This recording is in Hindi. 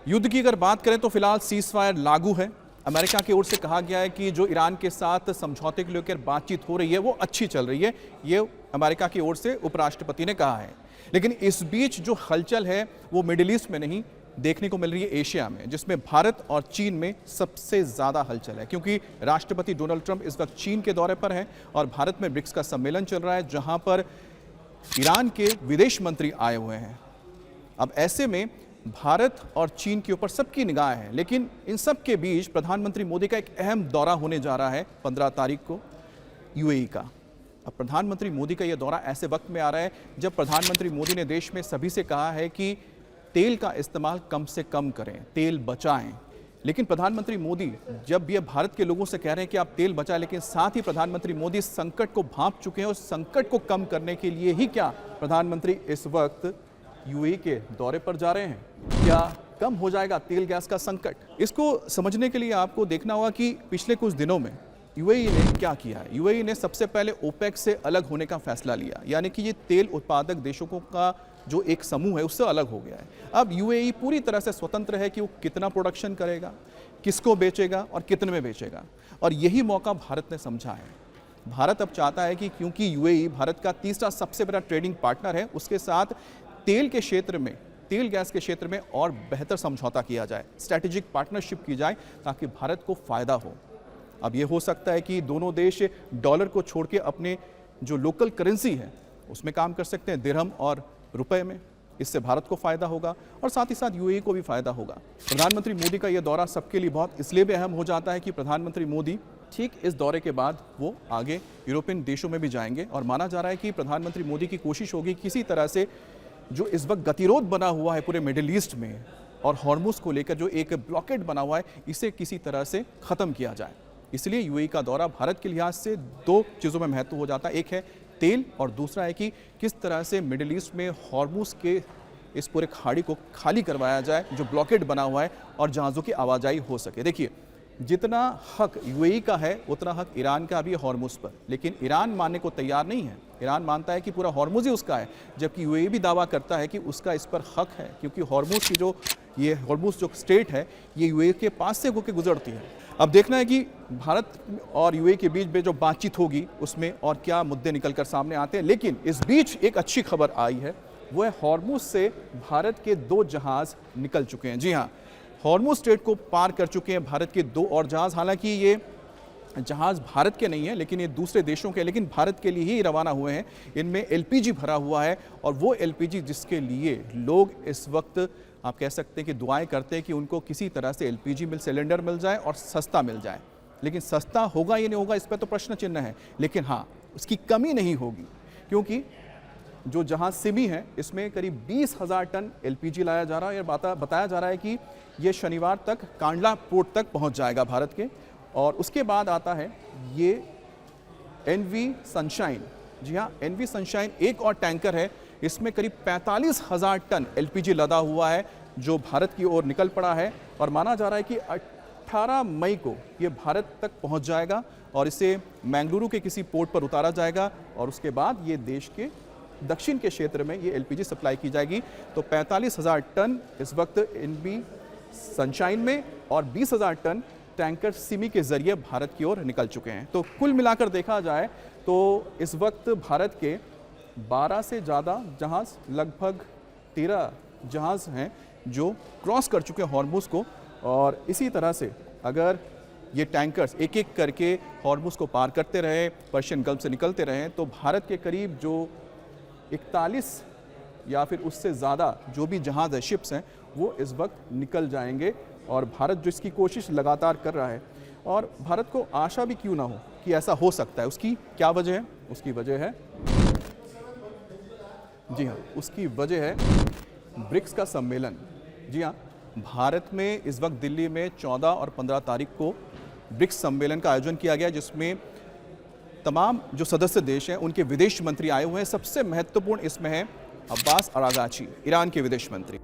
युद्ध की अगर बात करें तो फिलहाल सीज फायर लागू है। अमेरिका की ओर से कहा गया है कि जो ईरान के साथ समझौते को लेकर बातचीत हो रही है वो अच्छी चल रही है, ये अमेरिका की ओर से उपराष्ट्रपति ने कहा है। लेकिन इस बीच जो हलचल है वो मिडिल ईस्ट में नहीं देखने को मिल रही है, एशिया में, जिसमें भारत और चीन में सबसे ज्यादा हलचल है, क्योंकि राष्ट्रपति डोनाल्ड ट्रंप इस वक्त चीन के दौरे पर हैं और भारत में ब्रिक्स का सम्मेलन चल रहा है जहां पर ईरान के विदेश मंत्री आए हुए हैं। अब ऐसे में भारत और चीन के ऊपर सबकी निगाह है, लेकिन इन सब के बीच प्रधानमंत्री मोदी का एक अहम दौरा होने जा रहा है 15 तारीख को यूएई का। अब प्रधानमंत्री मोदी का यह दौरा ऐसे वक्त में आ रहा है जब प्रधानमंत्री मोदी ने देश में सभी से कहा है कि तेल का इस्तेमाल कम से कम करें, तेल बचाएं। लेकिन प्रधानमंत्री मोदी जब ये भारत के लोगों से कह रहे हैं कि आप तेल बचाएं, लेकिन साथ ही प्रधानमंत्री मोदी संकट को भांप चुके हैं और संकट को कम करने के लिए ही क्या प्रधानमंत्री इस वक्त यूएई के दौरे पर जा रहे हैं? क्या कम हो जाएगा तेल गैस का संकट? इसको समझने के लिए आपको देखना होगा कि पिछले कुछ दिनों में यूएई ने क्या किया है। यूएई ने सबसे पहले ओपेक से अलग होने का फैसला लिया, यानी कि ये तेल उत्पादक देशों का जो एक समूह है उससे अलग हो गया है। अब यूएई पूरी तरह से स्वतंत्र है कि वो कितना प्रोडक्शन करेगा, किसको बेचेगा और कितने में बेचेगा, और यही मौका भारत ने समझा है। भारत अब चाहता है कि क्योंकि यूएई भारत का तीसरा सबसे बड़ा ट्रेडिंग पार्टनर है, उसके साथ तेल के क्षेत्र में, तेल गैस के क्षेत्र में और बेहतर समझौता किया जाए, स्ट्रैटेजिक पार्टनरशिप की जाए ताकि भारत को फायदा हो। अब ये हो सकता है कि दोनों देश डॉलर को छोड़ के अपने जो लोकल करेंसी है उसमें काम कर सकते हैं, दिरहम और रुपए में। इससे भारत को फायदा होगा और साथ ही साथ यूएई को भी फायदा होगा। प्रधानमंत्री मोदी का यह दौरा सबके लिए बहुत इसलिए भी अहम हो जाता है कि प्रधानमंत्री मोदी ठीक इस दौरे के बाद वो आगे यूरोपियन देशों में भी जाएंगे और माना जा रहा है कि प्रधानमंत्री मोदी की कोशिश होगी किसी तरह से जो इस वक्त गतिरोध बना हुआ है पूरे मिडिल ईस्ट में और हॉर्मुज को लेकर जो एक ब्लॉकेड बना हुआ है, इसे किसी तरह से खत्म किया जाए। इसलिए यूएई का दौरा भारत के लिहाज से दो चीज़ों में महत्व हो जाता है, एक है तेल और दूसरा है कि किस तरह से मिडिल ईस्ट में हॉर्मुज के इस पूरे खाड़ी को खाली करवाया जाए जो ब्लॉकेड बना हुआ है और जहाज़ों की आवाजाही हो सके। देखिए, जितना हक यूएई का है उतना हक ईरान का भी है हॉर्मुज पर, लेकिन ईरान मानने को तैयार नहीं है। ईरान मानता है कि पूरा हॉर्मुज ही उसका है, जबकि यूएई भी दावा करता है कि उसका इस पर हक है, क्योंकि हॉर्मुज की जो ये हॉर्मुज जो स्टेट है ये यूएई के पास से होकर गुजरती है। अब देखना है कि भारत और यूएई के बीच में जो बातचीत होगी उसमें और क्या मुद्दे निकल कर सामने आते हैं। लेकिन इस बीच एक अच्छी खबर आई है, वो है हॉर्मुज से भारत के 2 जहाज निकल चुके हैं। जी हाँ, हॉर्मुज स्ट्रेट को पार कर चुके हैं भारत के 2 और जहाज। हालांकि ये जहाज भारत के नहीं है, लेकिन ये दूसरे देशों के, लेकिन भारत के लिए ही रवाना हुए हैं। इनमें एलपीजी भरा हुआ है और वो एलपीजी जिसके लिए लोग इस वक्त आप कह सकते हैं कि दुआएं करते हैं कि उनको किसी तरह से एलपीजी सिलेंडर मिल जाए और सस्ता मिल जाए। लेकिन सस्ता होगा या नहीं होगा इस पर तो प्रश्न चिन्ह है, लेकिन हाँ उसकी कमी नहीं होगी, क्योंकि जो जहाज सिमी है इसमें करीब 20,000 टन एलपीजी लाया जा रहा है और बताया जा रहा है कि ये शनिवार तक कांडला पोर्ट तक पहुंच जाएगा भारत के। और उसके बाद आता है ये एनवी सनशाइन। जी हाँ, एनवी सनशाइन एक और टैंकर है, इसमें करीब 45,000 टन एलपीजी लदा हुआ है जो भारत की ओर निकल पड़ा है और माना जा रहा है कि 18 मई को ये भारत तक पहुंच जाएगा और इसे मैंगलुरु के किसी पोर्ट पर उतारा जाएगा और उसके बाद ये देश के दक्षिण के क्षेत्र में ये एलपीजी सप्लाई की जाएगी। तो 45,000 टन इस वक्त एनवी सनशाइन में और 20,000 टन टैंकर सिमी के जरिए भारत की ओर निकल चुके हैं। तो कुल मिलाकर देखा जाए तो इस वक्त भारत के 12 से ज़्यादा जहाज़, लगभग 13 जहाज़ हैं जो क्रॉस कर चुके हैं हॉर्मुज को। और इसी तरह से अगर ये टैंकर्स एक एक करके हॉर्मुज को पार करते रहे, पर्शियन गल्फ से निकलते रहे, तो भारत के करीब जो 41 या फिर उससे ज़्यादा जो भी जहाज़ है, शिप्स हैं, वो इस वक्त निकल जाएंगे। और भारत जो इसकी कोशिश लगातार कर रहा है, और भारत को आशा भी क्यों ना हो कि ऐसा हो सकता है। उसकी क्या वजह है? उसकी वजह है, जी हाँ, उसकी वजह है ब्रिक्स का सम्मेलन। जी हाँ, भारत में इस वक्त दिल्ली में 14 और 15 तारीख को ब्रिक्स सम्मेलन का आयोजन किया गया, जिसमें तमाम जो सदस्य देश हैं उनके विदेश मंत्री आए हुए हैं। सबसे महत्वपूर्ण इसमें है अब्बास अरागाची, ईरान के विदेश मंत्री।